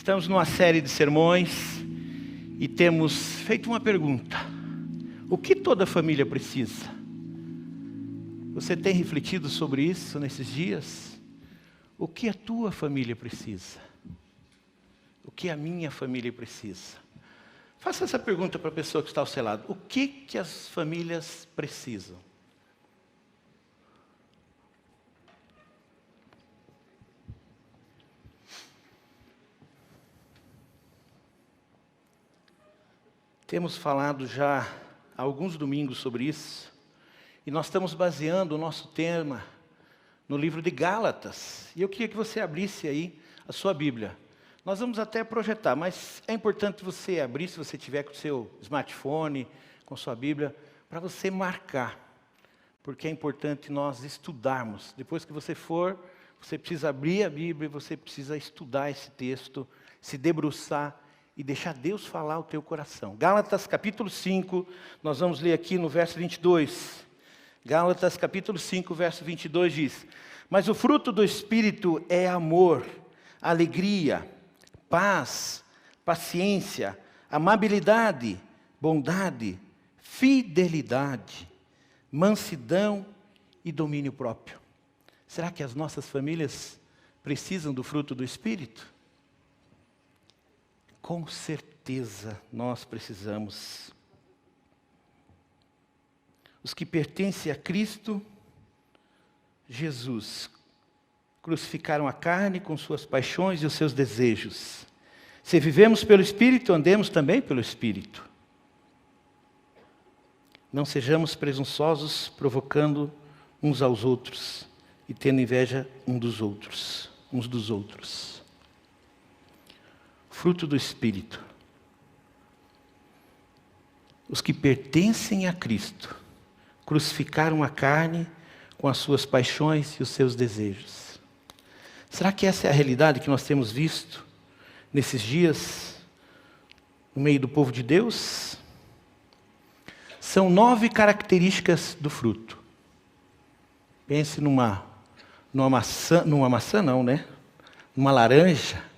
Estamos numa série de sermões e temos feito uma pergunta: o que toda família precisa? Você tem refletido sobre isso nesses dias? O que a tua família precisa? O que a minha família precisa? Faça essa pergunta para a pessoa que está ao seu lado: o que as famílias precisam? Temos falado já há alguns domingos sobre isso, e nós estamos baseando o nosso tema no livro de Gálatas. E eu queria que você abrisse aí a sua Bíblia. Nós vamos até projetar, mas é importante você abrir, se você tiver com o seu smartphone, com sua Bíblia, para você marcar, porque é importante nós estudarmos. Depois que você for, você precisa abrir a Bíblia, você precisa estudar esse texto, se debruçar e deixar Deus falar ao teu coração. Gálatas capítulo 5, nós vamos ler aqui no verso 22. Gálatas capítulo 5, verso 22 diz: mas o fruto do Espírito é amor, alegria, paz, paciência, amabilidade, bondade, fidelidade, mansidão e domínio próprio. Será que as nossas famílias precisam do fruto do Espírito? Com certeza nós precisamos. Os que pertencem a Cristo Jesus crucificaram a carne com suas paixões e os seus desejos. Se vivemos pelo Espírito, andemos também pelo Espírito. Não sejamos presunçosos, provocando uns aos outros e tendo inveja uns dos outros. Fruto do Espírito. Os que pertencem a Cristo crucificaram a carne com as suas paixões e os seus desejos. Será que essa é a realidade que nós temos visto nesses dias no meio do povo de Deus? São 9 características do fruto. Pense numa maçã não, né? Numa laranja.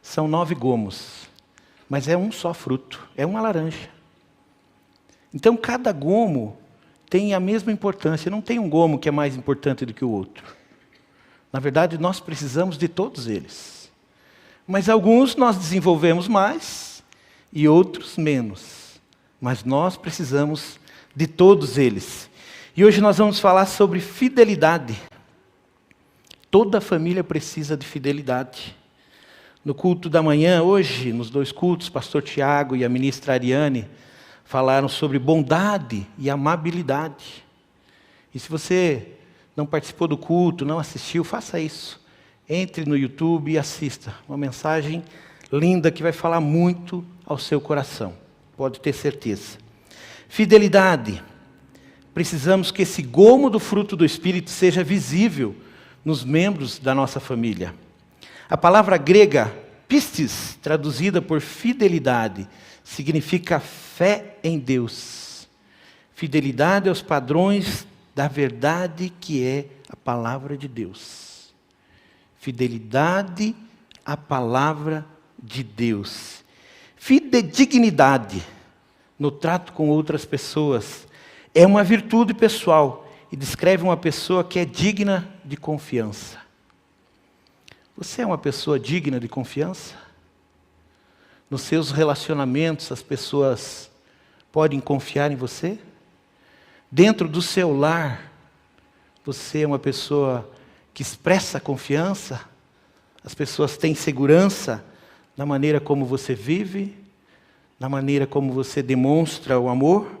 São 9 gomos, mas é um só fruto, é uma laranja. Então cada gomo tem a mesma importância, não tem um gomo que é mais importante do que o outro. Na verdade, nós precisamos de todos eles. Mas alguns nós desenvolvemos mais e outros menos. Mas nós precisamos de todos eles. E hoje nós vamos falar sobre fidelidade. Toda família precisa de fidelidade. No culto da manhã, hoje, nos 2 cultos, pastor Tiago e a ministra Ariane falaram sobre bondade e amabilidade. E se você não participou do culto, não assistiu, faça isso. Entre no YouTube e assista. Uma mensagem linda que vai falar muito ao seu coração. Pode ter certeza. Fidelidade. Precisamos que esse gomo do fruto do Espírito seja visível nos membros da nossa família. A palavra grega pistis, traduzida por fidelidade, significa fé em Deus. Fidelidade aos padrões da verdade que é a palavra de Deus. Fidelidade à palavra de Deus. Fidedignidade no trato com outras pessoas é uma virtude pessoal e descreve uma pessoa que é digna de confiança. Você é uma pessoa digna de confiança? Nos seus relacionamentos, as pessoas podem confiar em você? Dentro do seu lar, você é uma pessoa que expressa confiança? As pessoas têm segurança na maneira como você vive? Na maneira como você demonstra o amor?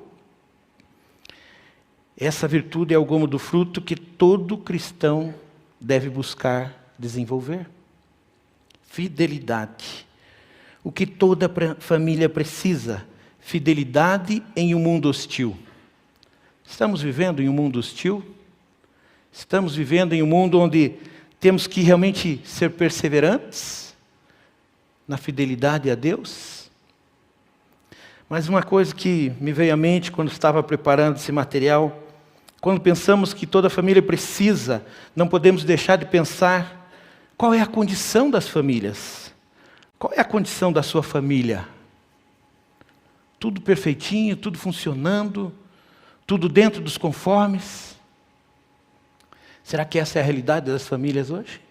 Essa virtude é o gomo do fruto que todo cristão deve buscar desenvolver. Fidelidade. O que toda família precisa? Fidelidade em um mundo hostil. Estamos vivendo em um mundo hostil? Estamos vivendo em um mundo onde temos que realmente ser perseverantes na fidelidade a Deus? Mas uma coisa que me veio à mente quando estava preparando esse material, quando pensamos que toda família precisa, não podemos deixar de pensar qual é a condição das famílias. Qual é a condição da sua família? Tudo perfeitinho, tudo funcionando, tudo dentro dos conformes? Será que essa é a realidade das famílias hoje?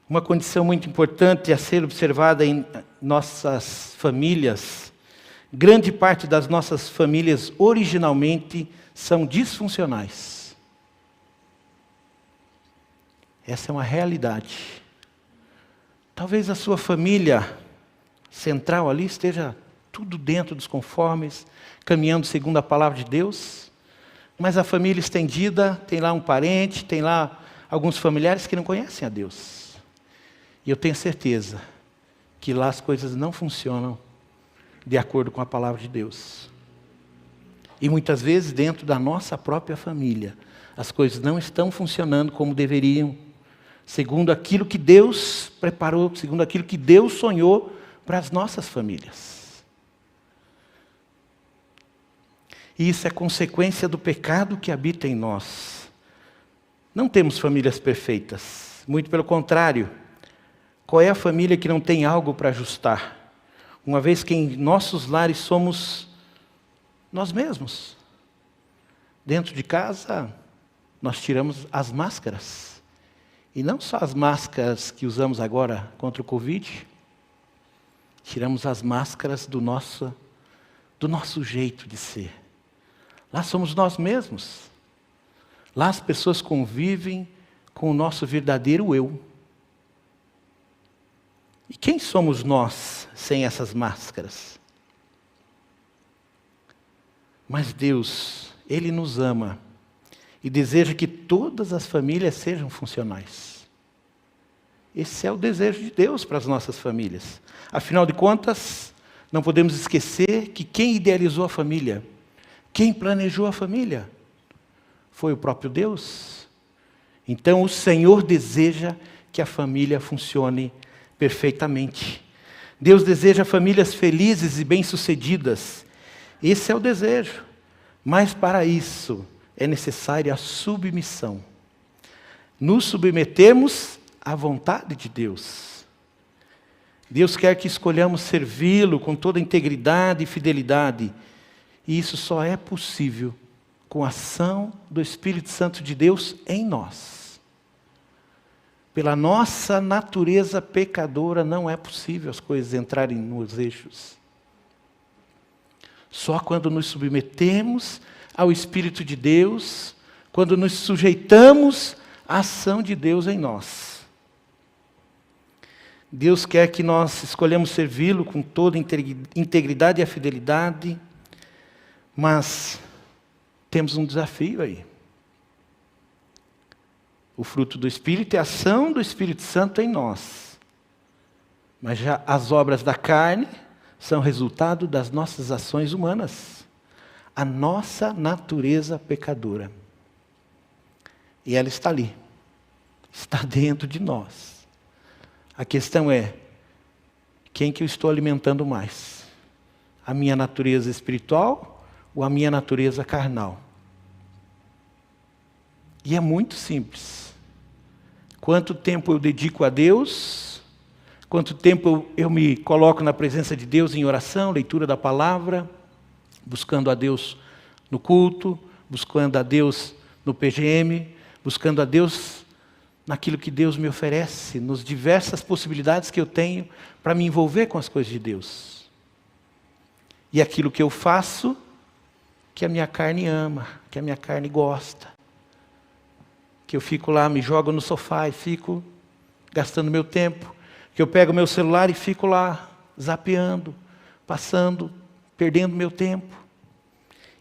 Uma condição muito importante a ser observada em nossas famílias, grande parte das nossas famílias originalmente são disfuncionais. Essa é uma realidade. Talvez a sua família central ali esteja tudo dentro dos conformes, caminhando segundo a palavra de Deus, mas a família estendida tem lá um parente, tem lá alguns familiares que não conhecem a Deus. E eu tenho certeza que lá as coisas não funcionam de acordo com a palavra de Deus. E muitas vezes dentro da nossa própria família, as coisas não estão funcionando como deveriam, segundo aquilo que Deus preparou, segundo aquilo que Deus sonhou para as nossas famílias. E isso é consequência do pecado que habita em nós. Não temos famílias perfeitas, muito pelo contrário. Qual é a família que não tem algo para ajustar? Uma vez que em nossos lares somos nós mesmos. Dentro de casa, nós tiramos as máscaras. E não só as máscaras que usamos agora contra o Covid. Tiramos as máscaras do nosso jeito de ser. Lá somos nós mesmos. Lá as pessoas convivem com o nosso verdadeiro eu. E quem somos nós sem essas máscaras? Mas Deus, Ele nos ama e deseja que todas as famílias sejam funcionais. Esse é o desejo de Deus para as nossas famílias. Afinal de contas, não podemos esquecer que quem idealizou a família, quem planejou a família, foi o próprio Deus. Então o Senhor deseja que a família funcione perfeitamente. Deus deseja famílias felizes e bem-sucedidas. Esse é o desejo. Mas para isso é necessária a submissão. Nos submetemos à vontade de Deus. Deus quer que escolhamos servi-lo com toda integridade e fidelidade. E isso só é possível com a ação do Espírito Santo de Deus em nós. Pela nossa natureza pecadora, não é possível as coisas entrarem nos eixos. Só quando nos submetemos ao Espírito de Deus, quando nos sujeitamos à ação de Deus em nós. Deus quer que nós escolhamos servi-lo com toda integridade e fidelidade, mas temos um desafio aí. O fruto do Espírito é a ação do Espírito Santo em nós. Mas já as obras da carne são resultado das nossas ações humanas. A nossa natureza pecadora. E ela está ali. Está dentro de nós. A questão é, quem que eu estou alimentando mais? A minha natureza espiritual ou a minha natureza carnal? E é muito simples. Quanto tempo eu dedico a Deus, quanto tempo eu me coloco na presença de Deus em oração, leitura da palavra, buscando a Deus no culto, buscando a Deus no PGM, buscando a Deus naquilo que Deus me oferece, nas diversas possibilidades que eu tenho para me envolver com as coisas de Deus. E aquilo que eu faço, que a minha carne ama, que a minha carne gosta. Que eu fico lá, me jogo no sofá e fico gastando meu tempo. Que eu pego meu celular e fico lá, zapeando, passando, perdendo meu tempo.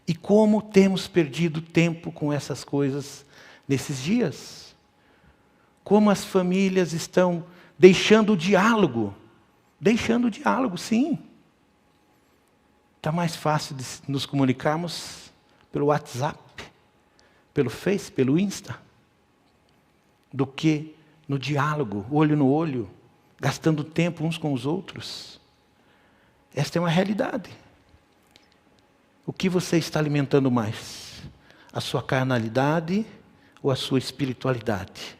E como temos perdido tempo com essas coisas nesses dias? Como as famílias estão deixando o diálogo. Deixando o diálogo, sim. Está mais fácil de nos comunicarmos pelo WhatsApp, pelo Face, pelo Insta, do que no diálogo, olho no olho, gastando tempo uns com os outros. Esta é uma realidade. O que você está alimentando mais? A sua carnalidade ou a sua espiritualidade?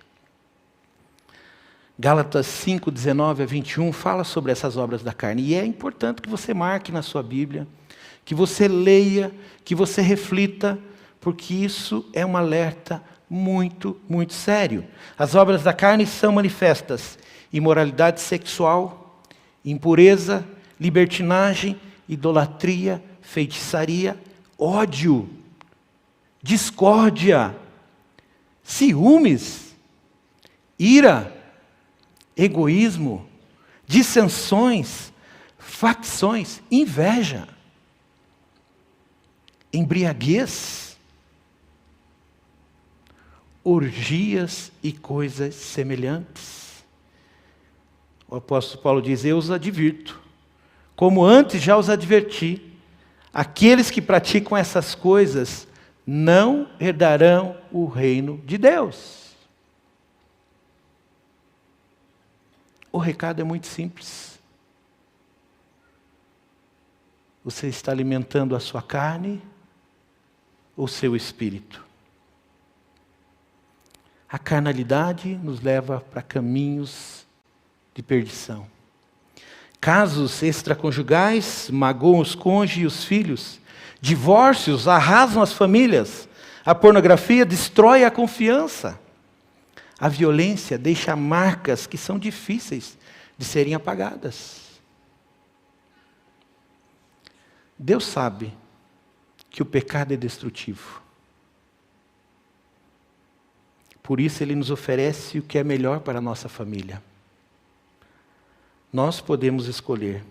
Gálatas 5, 19 a 21 fala sobre essas obras da carne. E é importante que você marque na sua Bíblia, que você leia, que você reflita, porque isso é um alerta muito, muito sério. As obras da carne são manifestas: imoralidade sexual, impureza, libertinagem, idolatria, feitiçaria, ódio, discórdia, ciúmes, ira, egoísmo, dissensões, facções, inveja, embriaguez, orgias e coisas semelhantes. O apóstolo Paulo diz: eu os advirto, como antes já os adverti, aqueles que praticam essas coisas não herdarão o reino de Deus. O recado é muito simples. Você está alimentando a sua carne ou seu espírito? A carnalidade nos leva para caminhos de perdição. Casos extraconjugais magoam os cônjuges e os filhos. Divórcios arrasam as famílias. A pornografia destrói a confiança. A violência deixa marcas que são difíceis de serem apagadas. Deus sabe que o pecado é destrutivo. Por isso Ele nos oferece o que é melhor para a nossa família. Nós podemos escolher.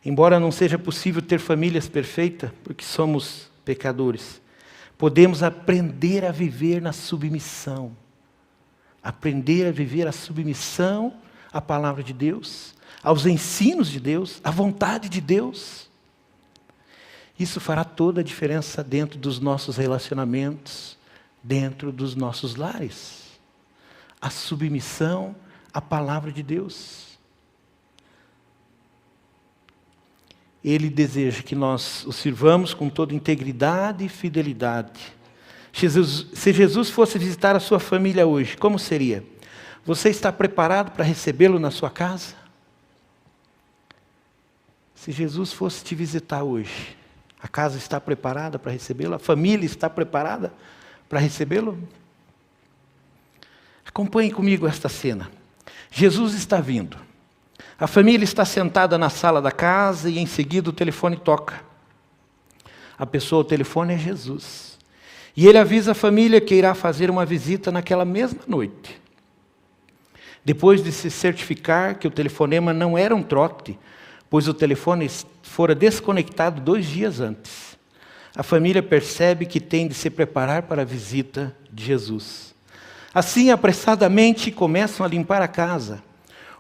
Embora não seja possível ter famílias perfeitas, porque somos pecadores, podemos aprender a viver na submissão. Aprender a viver a submissão à palavra de Deus, aos ensinos de Deus, à vontade de Deus. Isso fará toda a diferença dentro dos nossos relacionamentos, dentro dos nossos lares. A submissão à palavra de Deus. Ele deseja que nós o sirvamos com toda integridade e fidelidade. Se Jesus fosse visitar a sua família hoje, como seria? Você está preparado para recebê-lo na sua casa? Se Jesus fosse te visitar hoje, a casa está preparada para recebê-lo? A família está preparada para recebê-lo? Acompanhe comigo esta cena. Jesus está vindo. A família está sentada na sala da casa e em seguida o telefone toca. A pessoa ao telefone é Jesus. E ele avisa a família que irá fazer uma visita naquela mesma noite. Depois de se certificar que o telefonema não era um trote, pois o telefone fora desconectado 2 dias antes, a família percebe que tem de se preparar para a visita de Jesus. Assim, apressadamente, começam a limpar a casa.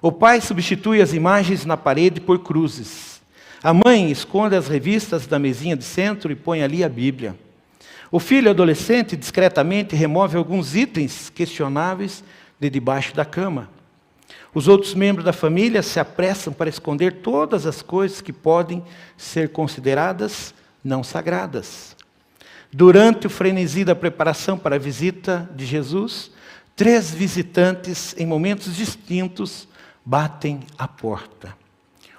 O pai substitui as imagens na parede por cruzes. A mãe esconde as revistas da mesinha de centro e põe ali a Bíblia. O filho adolescente discretamente remove alguns itens questionáveis de debaixo da cama. Os outros membros da família se apressam para esconder todas as coisas que podem ser consideradas não sagradas. Durante o frenesi da preparação para a visita de Jesus, 3 visitantes, em momentos distintos, batem à porta.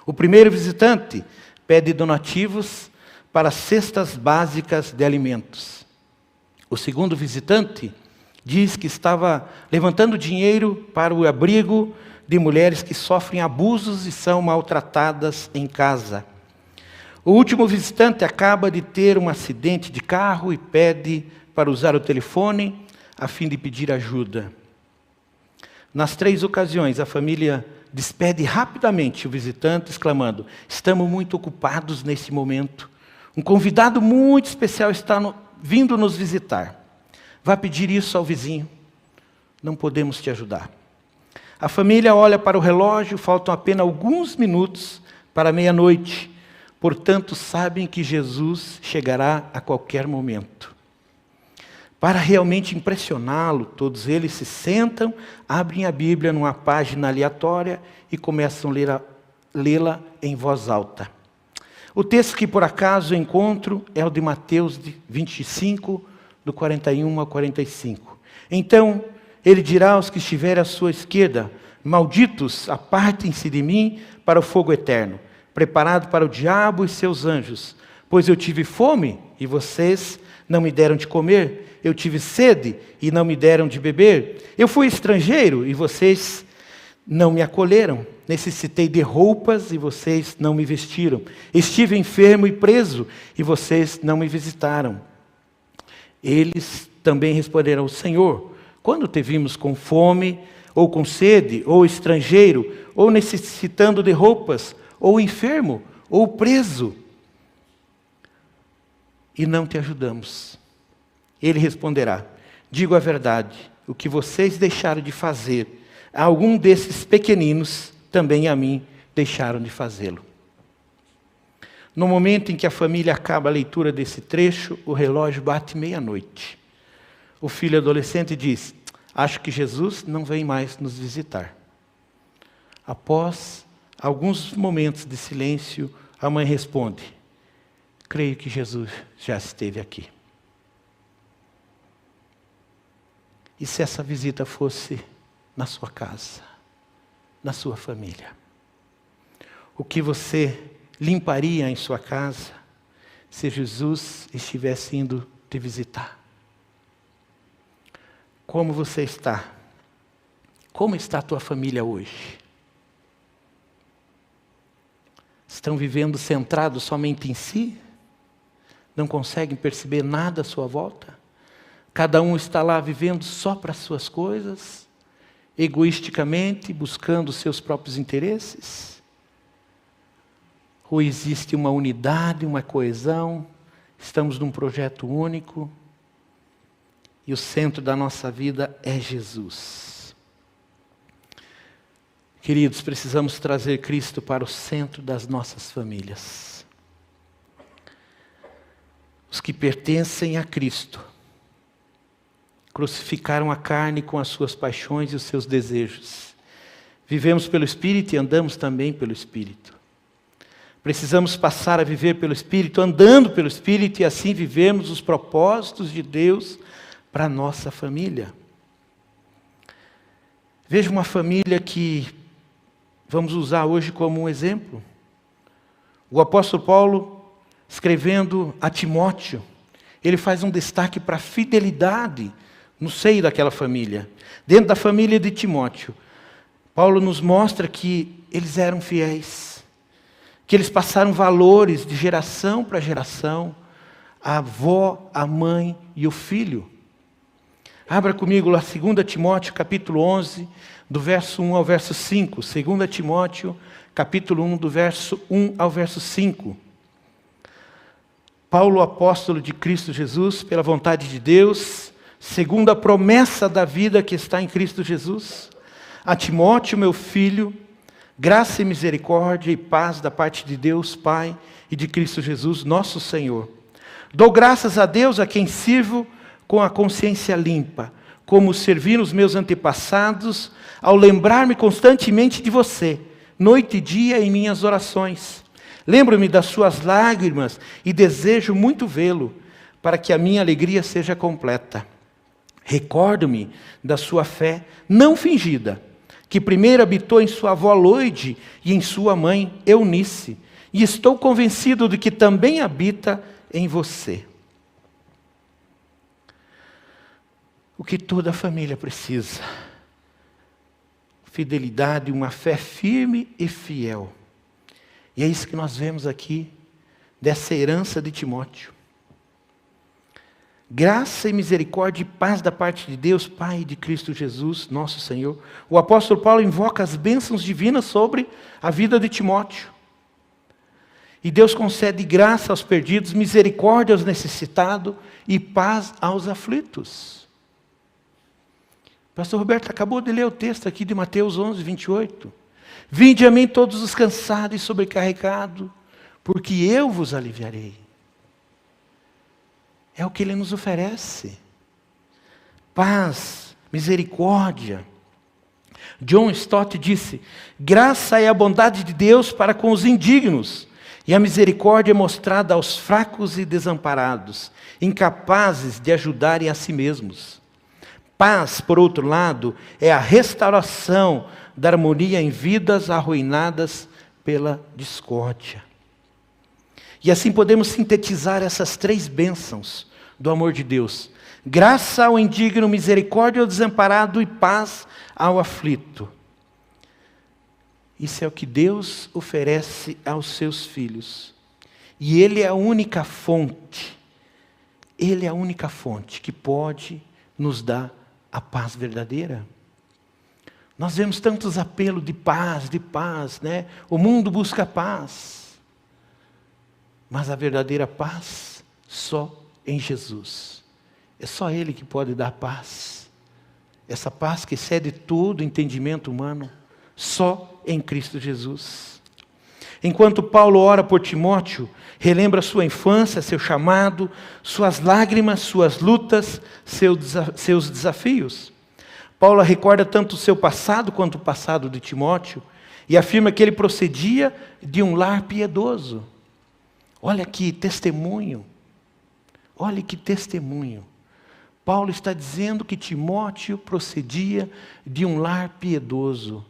O primeiro visitante pede donativos para cestas básicas de alimentos. O segundo visitante diz que estava levantando dinheiro para o abrigo de mulheres que sofrem abusos e são maltratadas em casa. O último visitante acaba de ter um acidente de carro e pede para usar o telefone a fim de pedir ajuda. Nas 3 ocasiões, a família despede rapidamente o visitante, exclamando: estamos muito ocupados nesse momento. Um convidado muito especial está vindo nos visitar. Vá pedir isso ao vizinho. Não podemos te ajudar. A família olha para o relógio, faltam apenas alguns minutos para meia-noite. Portanto, sabem que Jesus chegará a qualquer momento. Para realmente impressioná-lo, todos eles se sentam, abrem a Bíblia numa página aleatória e começam a lê-la em voz alta. O texto que por acaso encontro é o de Mateus 25, do 41 ao 45. Então, Ele dirá aos que estiverem à sua esquerda: malditos, apartem-se de mim para o fogo eterno, preparado para o diabo e seus anjos. Pois eu tive fome e vocês não me deram de comer. Eu tive sede e não me deram de beber. Eu fui estrangeiro e vocês não me acolheram. Necessitei de roupas e vocês não me vestiram. Estive enfermo e preso e vocês não me visitaram. Eles também responderão: Senhor, quando te vimos com fome, ou com sede, ou estrangeiro, ou necessitando de roupas, ou enfermo, ou preso, e não te ajudamos? Ele responderá: digo a verdade, o que vocês deixaram de fazer a algum desses pequeninos, também a mim deixaram de fazê-lo. No momento em que a família acaba a leitura desse trecho, o relógio bate meia-noite. O filho adolescente diz: acho que Jesus não vem mais nos visitar. Após alguns momentos de silêncio, a mãe responde: creio que Jesus já esteve aqui. E se essa visita fosse na sua casa, na sua família? O que você limparia em sua casa se Jesus estivesse indo te visitar? Como você está? Como está a tua família hoje? Estão vivendo centrados somente em si? Não conseguem perceber nada à sua volta? Cada um está lá vivendo só para as suas coisas, egoisticamente, buscando os seus próprios interesses? Ou existe uma unidade, uma coesão? Estamos num projeto único e o centro da nossa vida é Jesus. Queridos, precisamos trazer Cristo para o centro das nossas famílias. Os que pertencem a Cristo crucificaram a carne com as suas paixões e os seus desejos. Vivemos pelo Espírito e andamos também pelo Espírito. Precisamos passar a viver pelo Espírito, andando pelo Espírito, e assim vivemos os propósitos de Deus para a nossa família. Veja uma família que vamos usar hoje como um exemplo. O apóstolo Paulo, escrevendo a Timóteo, ele faz um destaque para a fidelidade no seio daquela família. Dentro da família de Timóteo, Paulo nos mostra que eles eram fiéis, que eles passaram valores de geração para geração, a avó, a mãe e o filho. Abra comigo lá 2 Timóteo, capítulo 11, do verso 1 ao verso 5. 2 Timóteo, capítulo 1, do verso 1 ao verso 5. Paulo, apóstolo de Cristo Jesus, pela vontade de Deus, segundo a promessa da vida que está em Cristo Jesus, a Timóteo, meu filho, graça e misericórdia e paz da parte de Deus, Pai, e de Cristo Jesus, nosso Senhor. Dou graças a Deus, a quem sirvo com a consciência limpa, como servi os meus antepassados, ao lembrar-me constantemente de você, noite e dia em minhas orações. Lembro-me das suas lágrimas e desejo muito vê-lo, para que a minha alegria seja completa. Recordo-me da sua fé não fingida, que primeiro habitou em sua avó Loide e em sua mãe Eunice, e estou convencido de que também habita em você. O que toda família precisa: fidelidade, uma fé firme e fiel. E é isso que nós vemos aqui, dessa herança de Timóteo. Graça e misericórdia e paz da parte de Deus, Pai, e de Cristo Jesus, nosso Senhor. O apóstolo Paulo invoca as bênçãos divinas sobre a vida de Timóteo. E Deus concede graça aos perdidos, misericórdia aos necessitados e paz aos aflitos. O pastor Roberto acabou de ler o texto aqui de Mateus 11, 28. Vinde a mim todos os cansados e sobrecarregados, porque eu vos aliviarei. É o que Ele nos oferece. Paz, misericórdia. John Stott disse: graça é a bondade de Deus para com os indignos, e a misericórdia é mostrada aos fracos e desamparados, incapazes de ajudarem a si mesmos. Paz, por outro lado, é a restauração da harmonia em vidas arruinadas pela discórdia. E assim podemos sintetizar essas 3 bênçãos do amor de Deus: graça ao indigno, misericórdia ao desamparado e paz ao aflito. Isso é o que Deus oferece aos seus filhos. E Ele é a única fonte. Ele é a única fonte que pode nos dar a paz verdadeira. Nós vemos tantos apelos de paz, né? O mundo busca paz. Mas a verdadeira paz, só em Jesus. É só Ele que pode dar paz. Essa paz que excede todo entendimento humano, só em Cristo Jesus. Enquanto Paulo ora por Timóteo, relembra sua infância, seu chamado, suas lágrimas, suas lutas, seus desafios. Paulo recorda tanto o seu passado quanto o passado de Timóteo e afirma que ele procedia de um lar piedoso. Olha que testemunho. Olha que testemunho. Paulo está dizendo que Timóteo procedia de um lar piedoso,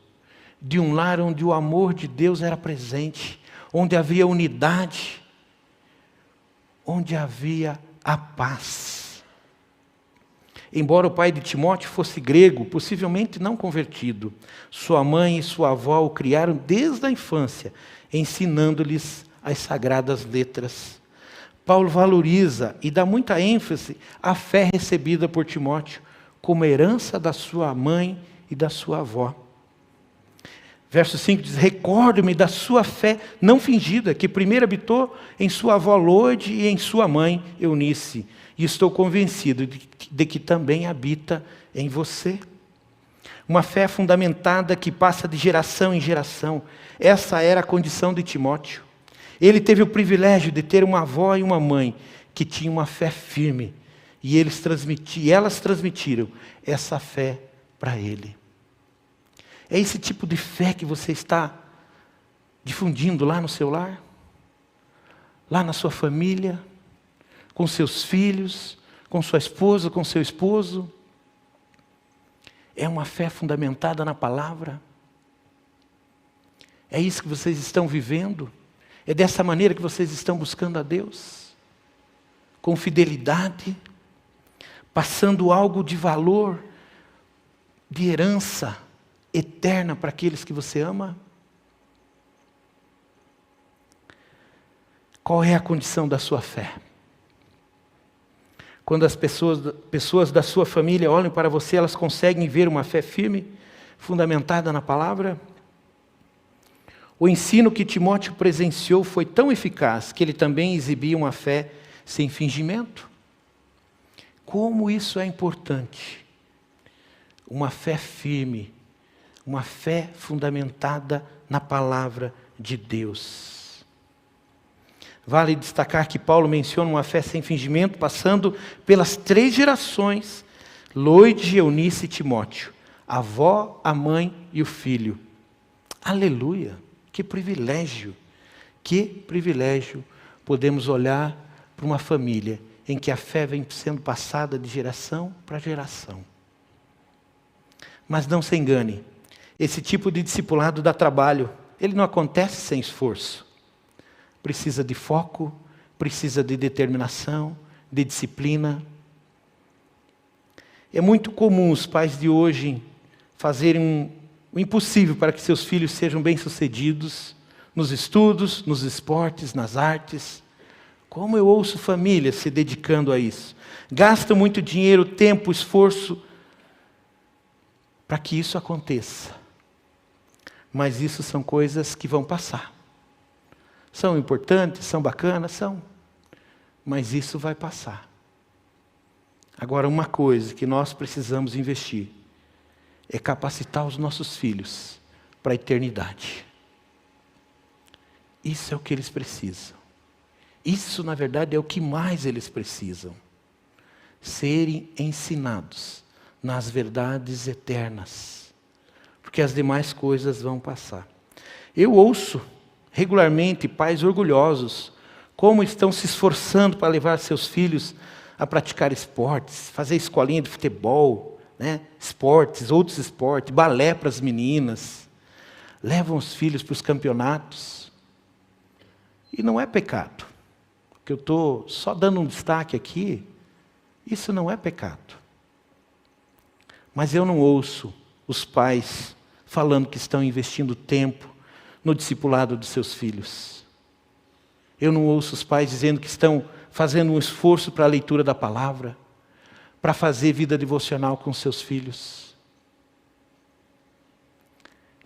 de um lar onde o amor de Deus era presente, onde havia unidade, onde havia a paz. Embora o pai de Timóteo fosse grego, possivelmente não convertido, sua mãe e sua avó o criaram desde a infância, ensinando-lhes as sagradas letras. Paulo valoriza e dá muita ênfase à fé recebida por Timóteo, como herança da sua mãe e da sua avó. Verso 5 diz: recordo-me da sua fé não fingida, que primeiro habitou em sua avó Lode e em sua mãe Eunice, e estou convencido de que também habita em você. Uma fé fundamentada que passa de geração em geração. Essa era a condição de Timóteo. Ele teve o privilégio de ter uma avó e uma mãe que tinham uma fé firme, e elas transmitiram essa fé para ele. É esse tipo de fé que você está difundindo lá no seu lar? Lá na sua família? Com seus filhos? Com sua esposa? Com seu esposo? É uma fé fundamentada na palavra? É isso que vocês estão vivendo? É dessa maneira que vocês estão buscando a Deus? Com fidelidade? Passando algo de valor, de herança eterna para aqueles que você ama? Qual é a condição da sua fé? Quando as pessoas da sua família olham para você, elas conseguem ver uma fé firme, fundamentada na palavra? O ensino que Timóteo presenciou foi tão eficaz que ele também exibia uma fé sem fingimento. Como isso é importante! Uma fé firme, uma fé fundamentada na palavra de Deus. Vale destacar que Paulo menciona uma fé sem fingimento, passando pelas 3 gerações, Lode, Eunice e Timóteo, a avó, a mãe e o filho. Aleluia! Que privilégio! Que privilégio podemos olhar para uma família em que a fé vem sendo passada de geração para geração. Mas não se engane, esse tipo de discipulado dá trabalho, ele não acontece sem esforço. Precisa de foco, precisa de determinação, de disciplina. É muito comum os pais de hoje fazerem o impossível para que seus filhos sejam bem-sucedidos nos estudos, nos esportes, nas artes. Como eu ouço famílias se dedicando a isso. Gastam muito dinheiro, tempo, esforço para que isso aconteça. Mas isso são coisas que vão passar. São importantes, são bacanas, são. Mas isso vai passar. Agora, uma coisa que nós precisamos investir é capacitar os nossos filhos para a eternidade. Isso é o que eles precisam. Isso, na verdade, é o que mais eles precisam. Serem ensinados nas verdades eternas. Porque as demais coisas vão passar. Eu ouço regularmente pais orgulhosos como estão se esforçando para levar seus filhos a praticar esportes, fazer escolinha de futebol, né? Esportes, outros esportes, balé para as meninas, levam os filhos para os campeonatos. E não é pecado. O que eu estou só dando um destaque aqui, isso não é pecado. Mas eu não ouço os pais falando que estão investindo tempo no discipulado dos seus filhos. Eu não ouço os pais dizendo que estão fazendo um esforço para a leitura da palavra, para fazer vida devocional com seus filhos.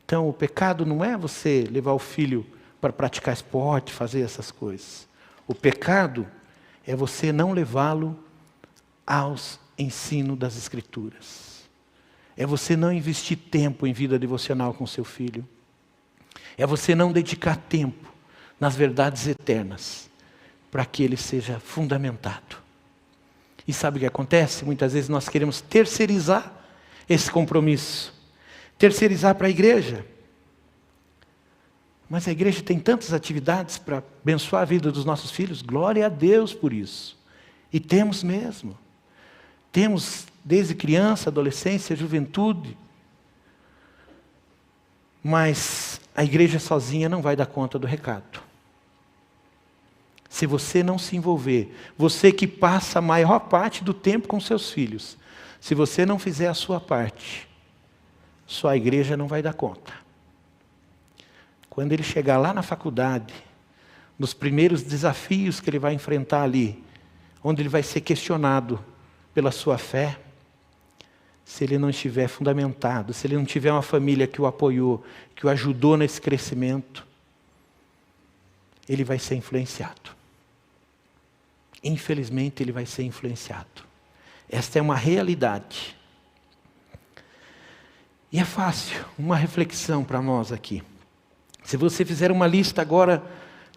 Então, o pecado não é você levar o filho para praticar esporte, fazer essas coisas. O pecado é você não levá-lo aos ensinos das Escrituras. É você não investir tempo em vida devocional com seu filho. É você não dedicar tempo nas verdades eternas, para que ele seja fundamentado. E sabe o que acontece? Muitas vezes nós queremos terceirizar esse compromisso. Terceirizar para a igreja. Mas a igreja tem tantas atividades para abençoar a vida dos nossos filhos. Glória a Deus por isso. E temos mesmo. Temos desde criança, adolescência, juventude. Mas a igreja sozinha não vai dar conta do recado. Se você não se envolver, você que passa a maior parte do tempo com seus filhos, se você não fizer a sua parte, sua igreja não vai dar conta. Quando ele chegar lá na faculdade, nos primeiros desafios que ele vai enfrentar ali, onde ele vai ser questionado pela sua fé, se ele não estiver fundamentado, se ele não tiver uma família que o apoiou, que o ajudou nesse crescimento, ele vai ser influenciado. Infelizmente, ele vai ser influenciado. Esta é uma realidade. E é fácil, uma reflexão para nós aqui. Se você fizer uma lista agora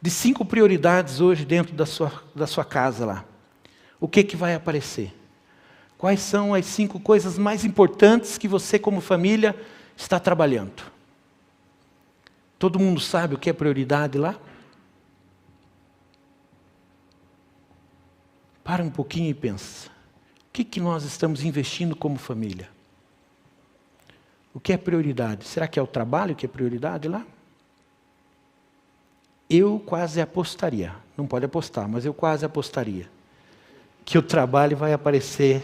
de 5 prioridades hoje dentro da sua casa lá, o que vai aparecer? Quais são as 5 coisas mais importantes que você, como família, está trabalhando? Todo mundo sabe o que é prioridade lá? Para um pouquinho e pensa. O que nós estamos investindo como família? O que é prioridade? Será que é o trabalho que é prioridade lá? Eu quase apostaria, não pode apostar, mas eu quase apostaria, que o trabalho vai aparecer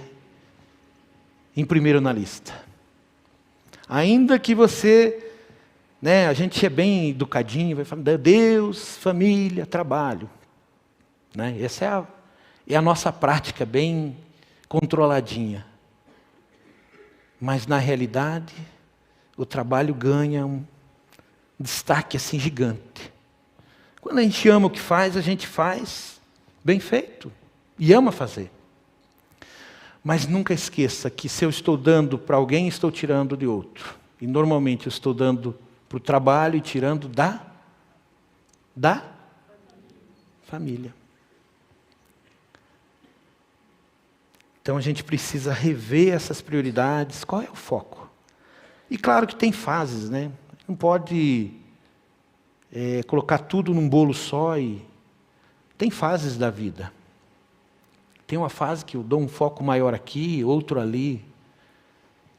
em primeiro na lista. Ainda que você, a gente é bem educadinho, vai falar, Deus, família, trabalho. Essa é a nossa prática, bem controladinha. Mas na realidade, o trabalho ganha um destaque assim gigante. Quando a gente ama o que faz, a gente faz bem feito. E ama fazer. Mas nunca esqueça que se eu estou dando para alguém, estou tirando de outro. E normalmente eu estou dando para o trabalho e tirando da família. Então a gente precisa rever essas prioridades. Qual é o foco? E claro que tem fases, né? Não pode colocar tudo num bolo só. Tem fases da vida. Tem uma fase que eu dou um foco maior aqui, outro ali.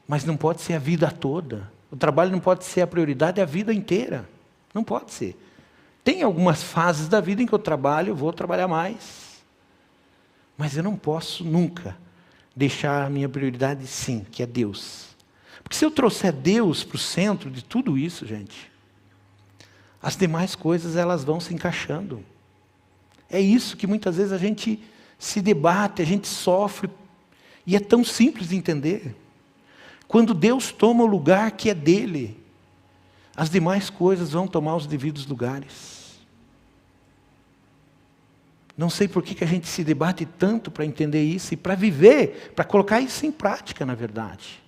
Mas não pode ser a vida toda. O trabalho não pode ser a prioridade a vida inteira. Não pode ser. Tem algumas fases da vida em que eu trabalho, eu vou trabalhar mais. Mas eu não posso nunca deixar a minha prioridade, sim, que é Deus. Porque se eu trouxer Deus para o centro de tudo isso, gente, as demais coisas elas vão se encaixando. É isso que muitas vezes a gente se debate, a gente sofre, e é tão simples de entender. Quando Deus toma o lugar que é dele, as demais coisas vão tomar os devidos lugares. Não sei por que a gente se debate tanto para entender isso e para viver, para colocar isso em prática, na verdade.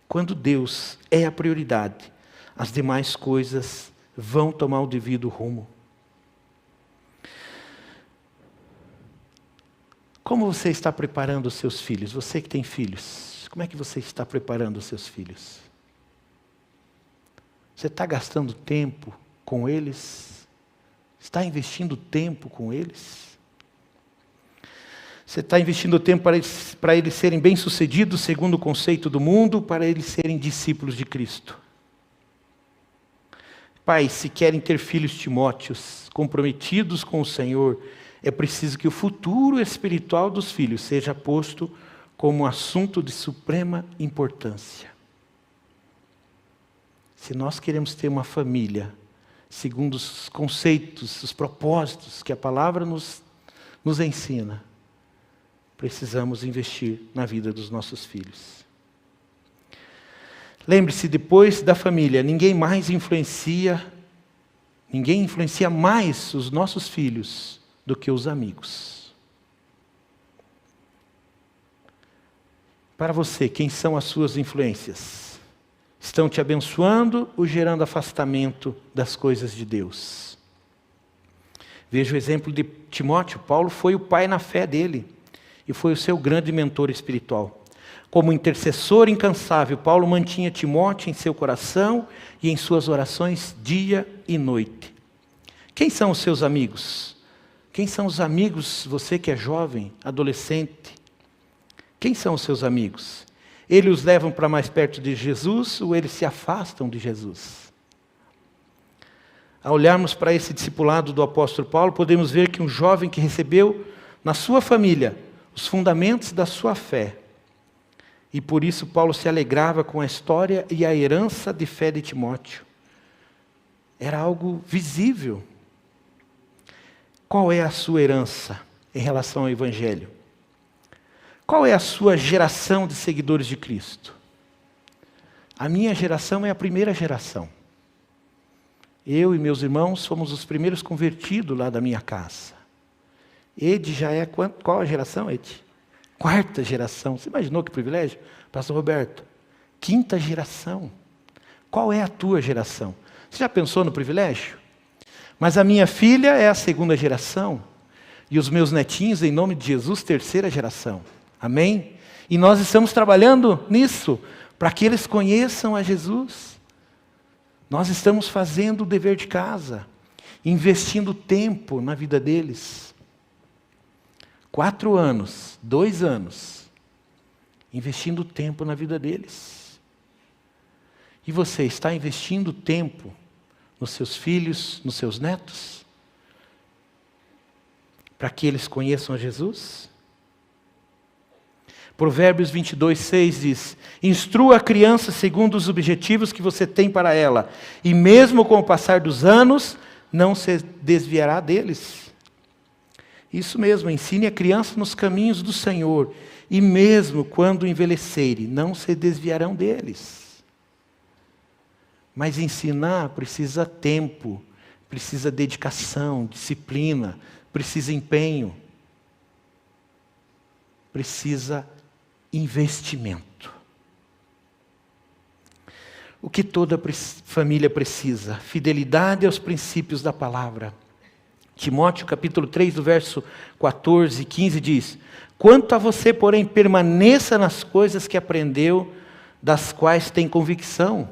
Quando Deus é a prioridade, as demais coisas vão tomar o devido rumo. Como você está preparando os seus filhos? Você que tem filhos, como é que você está preparando os seus filhos? Você está gastando tempo com eles? Está investindo tempo com eles? Você está investindo tempo para eles serem bem-sucedidos segundo o conceito do mundo, para eles serem discípulos de Cristo. Pai, se querem ter filhos Timóteos comprometidos com o Senhor, é preciso que o futuro espiritual dos filhos seja posto como um assunto de suprema importância. Se nós queremos ter uma família, segundo os conceitos, os propósitos que a palavra nos ensina, precisamos investir na vida dos nossos filhos. Lembre-se, depois da família, ninguém influencia mais os nossos filhos do que os amigos. Para você, quem são as suas influências? Estão te abençoando ou gerando afastamento das coisas de Deus? Veja o exemplo de Timóteo. Paulo foi o pai na fé dele e foi o seu grande mentor espiritual. Como intercessor incansável, Paulo mantinha Timóteo em seu coração e em suas orações dia e noite. Quem são os seus amigos? Quem são os amigos, você que é jovem, adolescente? Quem são os seus amigos? Eles os levam para mais perto de Jesus ou eles se afastam de Jesus? Ao olharmos para esse discipulado do apóstolo Paulo, podemos ver que um jovem que recebeu na sua família os fundamentos da sua fé, e por isso Paulo se alegrava com a história e a herança de fé de Timóteo. Era algo visível. Qual é a sua herança em relação ao Evangelho? Qual é a sua geração de seguidores de Cristo? A minha geração é a primeira geração. Eu e meus irmãos fomos os primeiros convertidos lá da minha casa. Ed já é qual a geração, Ed? Quarta geração. Você imaginou que privilégio? Pastor Roberto, quinta geração. Qual é a tua geração? Você já pensou no privilégio? Mas a minha filha é a segunda geração. E os meus netinhos, em nome de Jesus, terceira geração. Amém? E nós estamos trabalhando nisso, para que eles conheçam a Jesus. Nós estamos fazendo o dever de casa, investindo tempo na vida deles. 4 anos, 2 anos, investindo tempo na vida deles. E você está investindo tempo nos seus filhos, nos seus netos? Para que eles conheçam a Jesus? Provérbios 22:6 diz: instrua a criança segundo os objetivos que você tem para ela, e mesmo com o passar dos anos, não se desviará deles. Isso mesmo, ensine a criança nos caminhos do Senhor, e mesmo quando envelhecerem, não se desviarão deles. Mas ensinar precisa tempo, precisa dedicação, disciplina, precisa empenho, precisa investimento. O que toda família precisa? Fidelidade aos princípios da palavra. Timóteo capítulo 3, do verso 14 e 15 diz: quanto a você, porém, permaneça nas coisas que aprendeu, das quais tem convicção,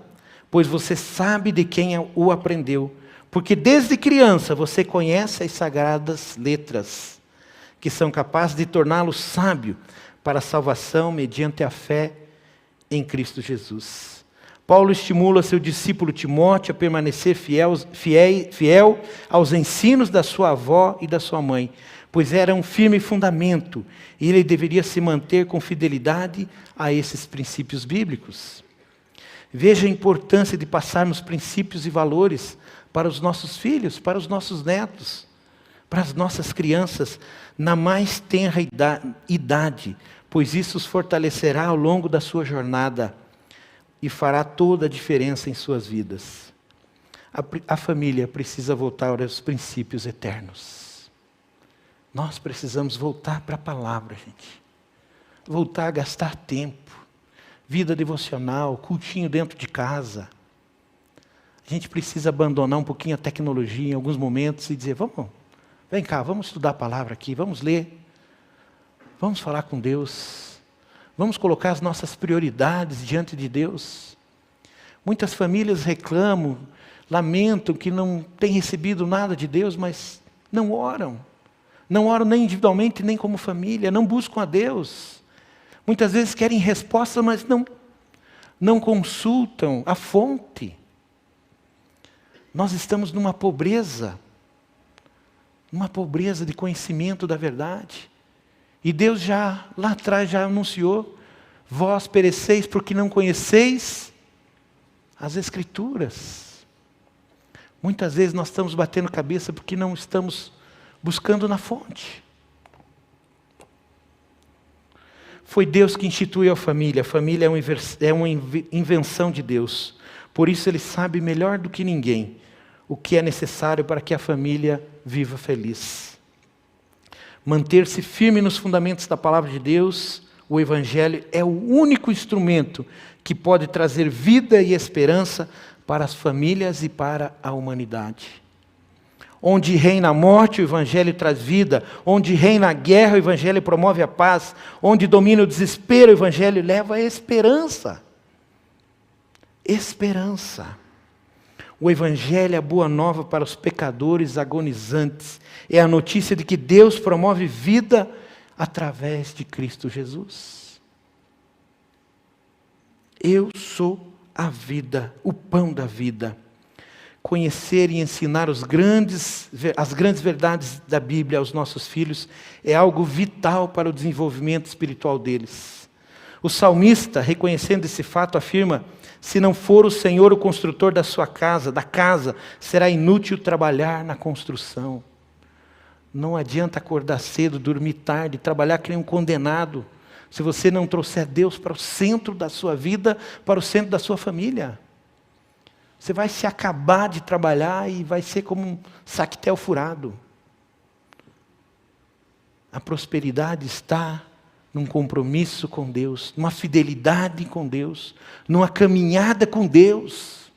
pois você sabe de quem o aprendeu, porque desde criança você conhece as sagradas letras, que são capazes de torná-lo sábio para a salvação mediante a fé em Cristo Jesus. Paulo estimula seu discípulo Timóteo a permanecer fiel aos ensinos da sua avó e da sua mãe, pois era um firme fundamento, e ele deveria se manter com fidelidade a esses princípios bíblicos. Veja a importância de passarmos princípios e valores para os nossos filhos, para os nossos netos, para as nossas crianças, na mais tenra idade, pois isso os fortalecerá ao longo da sua jornada e fará toda a diferença em suas vidas. A família precisa voltar aos princípios eternos. Nós precisamos voltar para a palavra, gente. Voltar a gastar tempo. Vida devocional, cultinho dentro de casa. A gente precisa abandonar um pouquinho a tecnologia em alguns momentos e dizer, vem cá, vamos estudar a palavra aqui, vamos ler. Vamos falar com Deus. Vamos colocar as nossas prioridades diante de Deus. Muitas famílias reclamam, lamentam que não têm recebido nada de Deus, mas não oram, Não oram nem individualmente, nem como família, não buscam a Deus. Muitas vezes querem resposta, mas não consultam a fonte. Nós estamos numa pobreza de conhecimento da verdade. E Deus já, lá atrás, já anunciou: vós pereceis porque não conheceis as Escrituras. Muitas vezes nós estamos batendo cabeça porque não estamos buscando na fonte. Foi Deus que instituiu a família. A família é uma invenção de Deus. Por isso Ele sabe melhor do que ninguém o que é necessário para que a família viva feliz. Manter-se firme nos fundamentos da palavra de Deus, o Evangelho, é o único instrumento que pode trazer vida e esperança para as famílias e para a humanidade. Onde reina a morte, o Evangelho traz vida. Onde reina a guerra, o Evangelho promove a paz. Onde domina o desespero, o Evangelho leva a esperança. Esperança. O Evangelho é a boa nova para os pecadores agonizantes. É a notícia de que Deus promove vida através de Cristo Jesus. Eu sou a vida, o pão da vida. Conhecer e ensinar as grandes verdades da Bíblia aos nossos filhos é algo vital para o desenvolvimento espiritual deles. O salmista, reconhecendo esse fato, afirma: se não for o Senhor o construtor da sua casa, será inútil trabalhar na construção. Não adianta acordar cedo, dormir tarde, trabalhar que nem um condenado, se você não trouxer Deus para o centro da sua vida, para o centro da sua família. Você vai se acabar de trabalhar e vai ser como um sactel furado. A prosperidade está num compromisso com Deus, numa fidelidade com Deus, numa caminhada com Deus.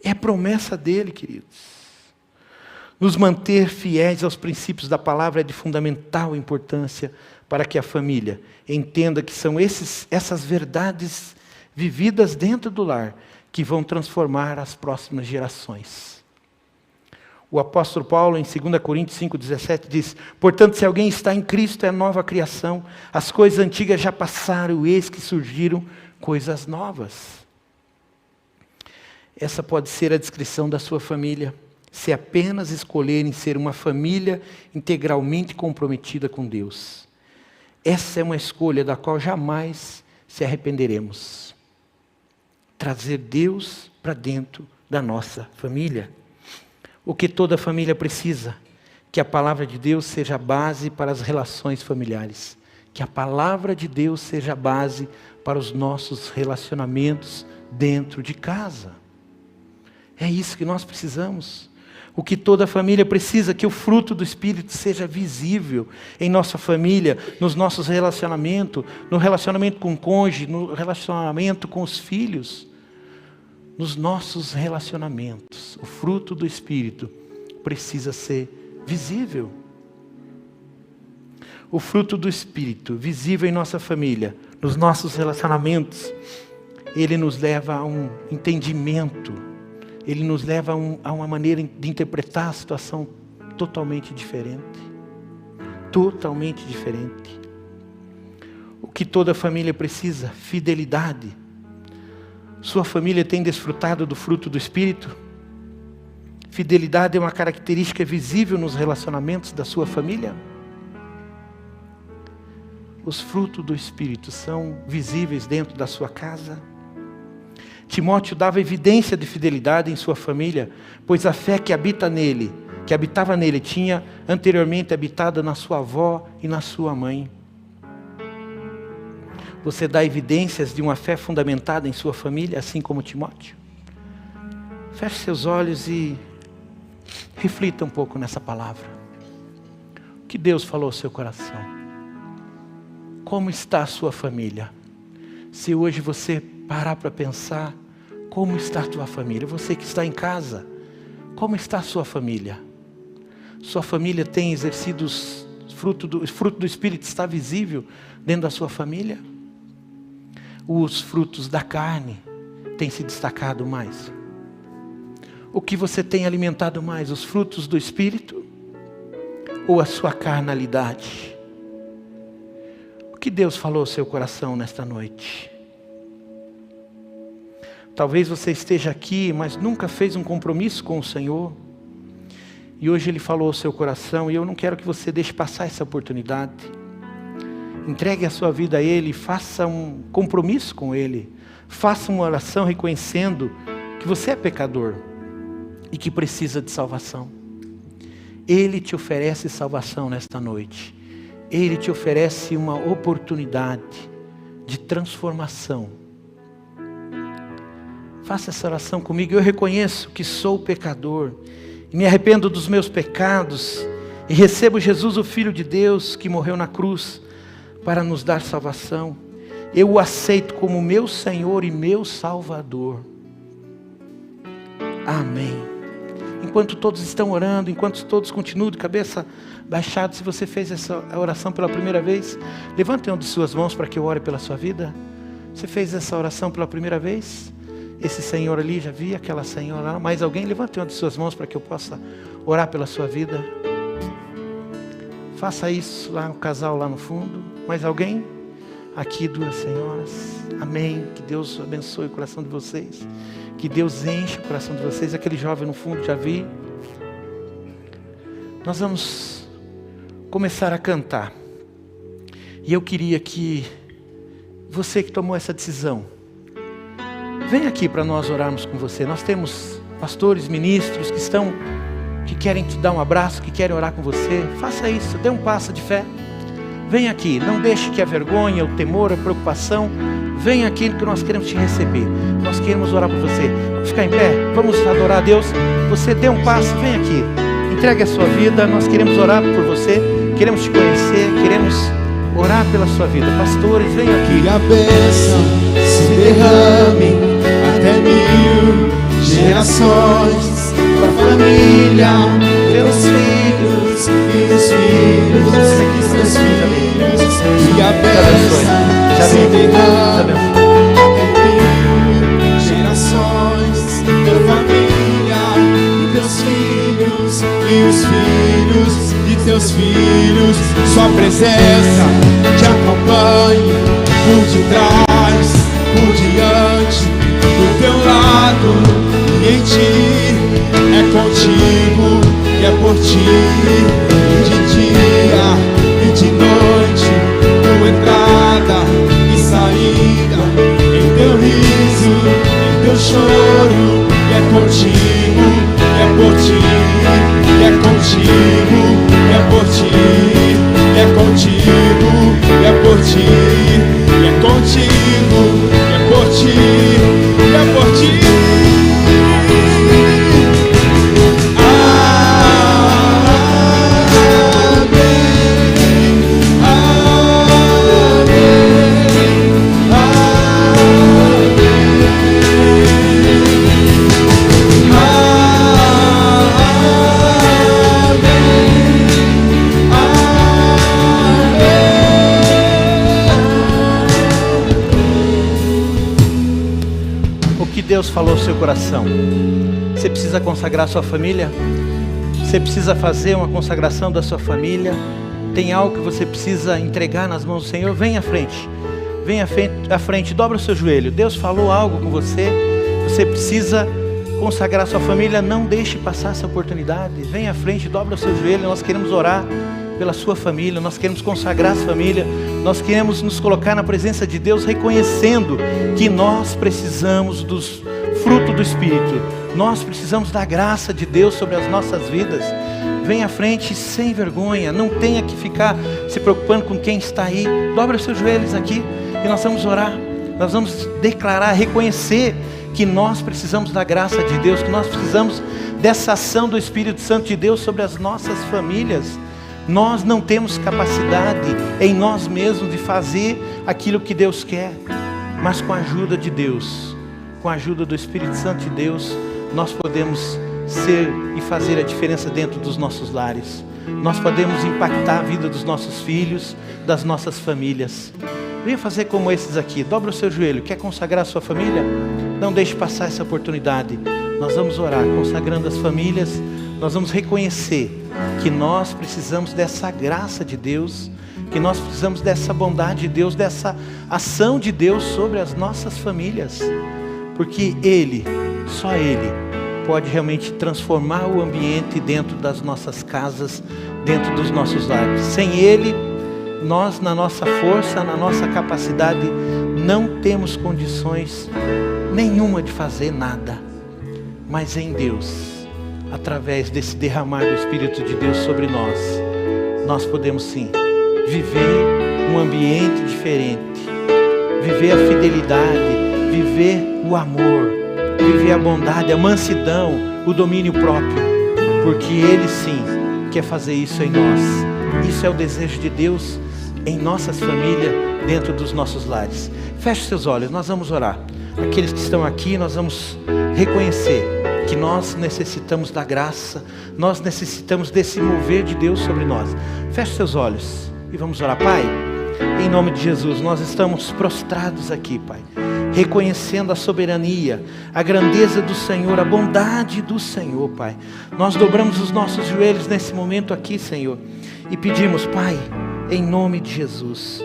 É promessa dele, queridos. Nos manter fiéis aos princípios da palavra é de fundamental importância para que a família entenda que são essas verdades vividas dentro do lar que vão transformar as próximas gerações. O apóstolo Paulo, em 2 Coríntios 5,17, diz: portanto, se alguém está em Cristo, é nova criação. As coisas antigas já passaram, eis que surgiram coisas novas. Essa pode ser a descrição da sua família, se apenas escolherem ser uma família integralmente comprometida com Deus. Essa é uma escolha da qual jamais se arrependeremos. Trazer Deus para dentro da nossa família. O que toda família precisa, que a palavra de Deus seja a base para as relações familiares. Que a palavra de Deus seja a base para os nossos relacionamentos dentro de casa. É isso que nós precisamos. O que toda família precisa, que o fruto do Espírito seja visível em nossa família, nos nossos relacionamentos, no relacionamento com o cônjuge, no relacionamento com os filhos. Nos nossos relacionamentos, o fruto do Espírito precisa ser visível. O fruto do Espírito visível em nossa família, nos nossos relacionamentos, ele nos leva a um entendimento, ele nos leva a uma maneira de interpretar a situação totalmente diferente. Totalmente diferente. O que toda família precisa? Fidelidade. Sua família tem desfrutado do fruto do Espírito? Fidelidade é uma característica visível nos relacionamentos da sua família? Os frutos do Espírito são visíveis dentro da sua casa? Timóteo dava evidência de fidelidade em sua família, pois a fé que habitava nele, tinha anteriormente habitado na sua avó e na sua mãe. Você dá evidências de uma fé fundamentada em sua família, assim como Timóteo? Feche seus olhos e reflita um pouco nessa palavra. O que Deus falou ao seu coração? Como está a sua família? Se hoje você parar para pensar, como está a tua família? Você que está em casa, como está a sua família? Sua família tem exercido o fruto do Espírito, está visível dentro da sua família? Os frutos da carne têm se destacado mais? O que você tem alimentado mais? Os frutos do Espírito ou a sua carnalidade? O que Deus falou ao seu coração nesta noite? Talvez você esteja aqui, mas nunca fez um compromisso com o Senhor. E hoje Ele falou ao seu coração, e eu não quero que você deixe passar essa oportunidade. Entregue a sua vida a Ele, faça um compromisso com Ele. Faça uma oração reconhecendo que você é pecador e que precisa de salvação. Ele te oferece salvação nesta noite. Ele te oferece uma oportunidade de transformação. Faça essa oração comigo. Eu reconheço que sou pecador e me arrependo dos meus pecados e recebo Jesus, o Filho de Deus, que morreu na cruz para nos dar salvação. Eu o aceito como meu Senhor e meu Salvador. Amém. Enquanto todos estão orando, enquanto todos continuam de cabeça baixada, se você fez essa oração pela primeira vez, levante uma de suas mãos para que eu ore pela sua vida. Você fez essa oração pela primeira vez? Esse senhor ali, já vi aquela senhora lá. Mais alguém? Levante uma de suas mãos para que eu possa orar pela sua vida. Faça isso lá, o casal lá no fundo. Mais alguém? Aqui 2 senhoras. Amém. Que Deus abençoe o coração de vocês. Que Deus enche o coração de vocês. Aquele jovem no fundo, já vi. Nós vamos começar a cantar. E eu queria que você que tomou essa decisão, vem aqui para nós orarmos com você. Nós temos pastores, ministros que querem te dar um abraço, que querem orar com você. Faça isso, dê um passo de fé. Vem aqui, não deixe que a vergonha, o temor, a preocupação, vem aqui que nós queremos te receber. Nós queremos orar por você. Vamos ficar em pé, vamos adorar a Deus. Você dê um passo, vem aqui. Entregue a sua vida, nós queremos orar por você. Queremos te conhecer, queremos orar pela sua vida. Pastores, venham aqui. Que a bênção se derrame até 1000 gerações, tua família, teus filhos e os filhos dos teus filhos. Que a bênção se derrame até 1000 gerações, tua família e teus filhos e os filhos de teus filhos. Sua presença te acompanhe por detrás, por diante, do teu lado e em ti. É contigo e é por ti, de dia e de noite, tua entrada e saída, em teu riso, em teu choro. E é contigo, é por ti, é contigo, é por ti, é contigo, é por ti, é contigo, é por ti, é por ti. Deus falou ao seu coração. Você precisa consagrar a sua família? Você precisa fazer uma consagração da sua família? Tem algo que você precisa entregar nas mãos do Senhor? Vem à frente. Vem à frente, dobra o seu joelho. Deus falou algo com você. Você precisa consagrar a sua família. Não deixe passar essa oportunidade. Vem à frente, dobra o seu joelho. Nós queremos orar pela sua família. Nós queremos consagrar a família. Nós queremos nos colocar na presença de Deus, reconhecendo que nós precisamos dos frutos do Espírito. Nós precisamos da graça de Deus sobre as nossas vidas. Vem à frente sem vergonha. Não tenha que ficar se preocupando com quem está aí. Dobra os seus joelhos aqui e nós vamos orar. Nós vamos declarar, reconhecer que nós precisamos da graça de Deus, que nós precisamos dessa ação do Espírito Santo de Deus sobre as nossas famílias. Nós não temos capacidade em nós mesmos de fazer aquilo que Deus quer, mas com a ajuda de Deus, com a ajuda do Espírito Santo de Deus, nós podemos ser e fazer a diferença dentro dos nossos lares. Nós podemos impactar a vida dos nossos filhos, das nossas famílias. Venha fazer como esses aqui. Dobra o seu joelho. Quer consagrar a sua família? Não deixe passar essa oportunidade. Nós vamos orar consagrando as famílias. Nós vamos reconhecer que nós precisamos dessa graça de Deus, que nós precisamos dessa bondade de Deus, dessa ação de Deus sobre as nossas famílias, porque Ele, só Ele, pode realmente transformar o ambiente dentro das nossas casas, dentro dos nossos lares. Sem Ele, nós, na nossa força, na nossa capacidade, não temos condições nenhuma de fazer nada. Mas em Deus, através desse derramar do Espírito de Deus sobre nós, nós podemos sim viver um ambiente diferente, viver a fidelidade, viver o amor, viver a bondade, a mansidão, o domínio próprio, porque Ele sim quer fazer isso em nós. Isso é o desejo de Deus em nossas famílias, dentro dos nossos lares. Feche seus olhos, nós vamos orar. Aqueles que estão aqui, nós vamos reconhecer que nós necessitamos da graça, nós necessitamos desse mover de Deus sobre nós. Feche seus olhos e vamos orar. Pai, em nome de Jesus, nós estamos prostrados aqui, Pai, reconhecendo a soberania, a grandeza do Senhor, a bondade do Senhor, Pai. Nós dobramos os nossos joelhos nesse momento aqui, Senhor, e pedimos, Pai, em nome de Jesus,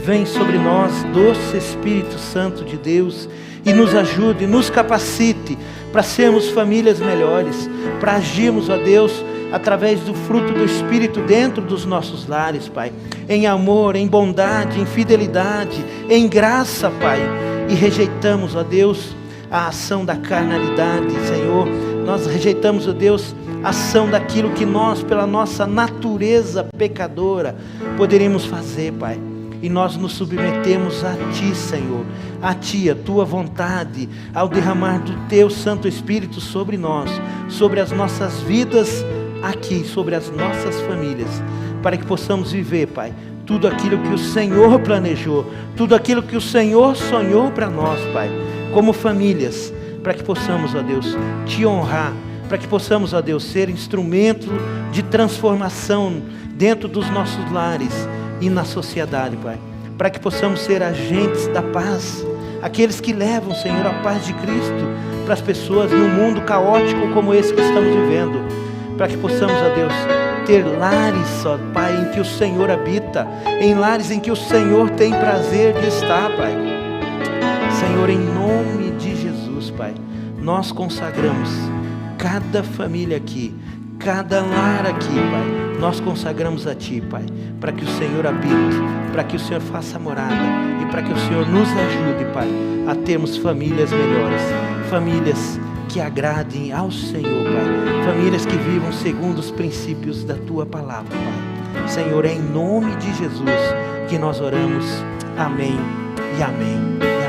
vem sobre nós, doce Espírito Santo de Deus, e nos ajude, nos capacite para sermos famílias melhores, para agirmos, ó Deus, através do fruto do Espírito dentro dos nossos lares, Pai, em amor, em bondade, em fidelidade, em graça, Pai, e rejeitamos, ó Deus, a ação da carnalidade, Senhor. Nós rejeitamos, ó Deus, a ação daquilo que nós, pela nossa natureza pecadora, poderíamos fazer, Pai. E nós nos submetemos a Ti, Senhor, a Ti, a Tua vontade, ao derramar do Teu Santo Espírito sobre nós, sobre as nossas vidas aqui, sobre as nossas famílias, para que possamos viver, Pai, tudo aquilo que o Senhor planejou, tudo aquilo que o Senhor sonhou para nós, Pai, como famílias, para que possamos, ó Deus, Te honrar, para que possamos, ó Deus, ser instrumento de transformação dentro dos nossos lares e na sociedade, Pai, para que possamos ser agentes da paz, aqueles que levam, Senhor, a paz de Cristo para as pessoas num mundo caótico como esse que estamos vivendo, para que possamos, ó Deus, ter lares, ó Pai, em que o Senhor habita, em lares em que o Senhor tem prazer de estar, Pai. Senhor, em nome de Jesus, Pai, nós consagramos cada família aqui, cada lar aqui, Pai, nós consagramos a Ti, Pai, para que o Senhor habite, para que o Senhor faça morada e para que o Senhor nos ajude, Pai, a termos famílias melhores, famílias que agradem ao Senhor, Pai, famílias que vivam segundo os princípios da Tua palavra, Pai. Senhor, é em nome de Jesus que nós oramos. Amém e amém.